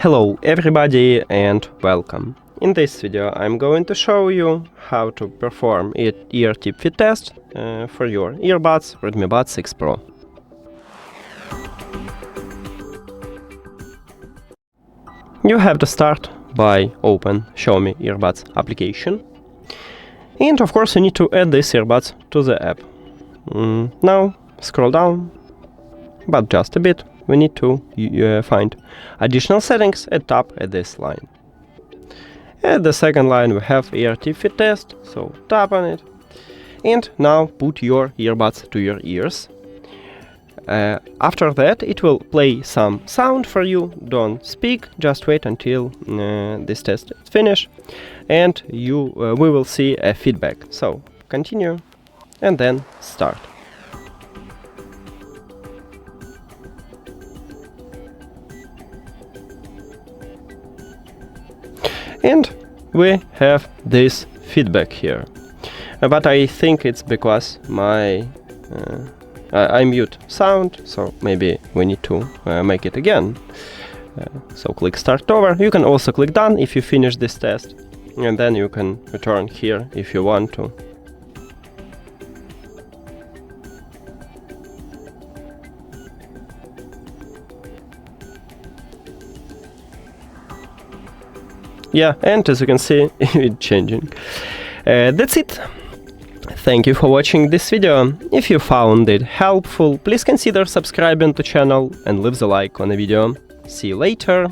Hello everybody and welcome. In this video I'm going to show you how to perform ear tip fit test for your earbuds Redmi Buds 6 Pro. You have to start by open Xiaomi Earbuds application, and of course you need to add these earbuds to the app. Now scroll down, but just a bit. We need to find additional settings and tap at this line. At the second line we have eartip fit test, so tap on it. And now put your earbuds to your ears. After that it will play some sound for you. Don't speak, just wait until this test is finished, and we will see a feedback. So continue and then start. And we have this feedback here, but I think it's because I mute sound, so maybe we need to make it again. So click start over. You can also click done if you finish this test, and then you can return here if you want to. Yeah, and as you can see, it's changing. That's it. Thank you for watching this video. If you found it helpful, please consider subscribing to the channel and leave the like on the video. See you later.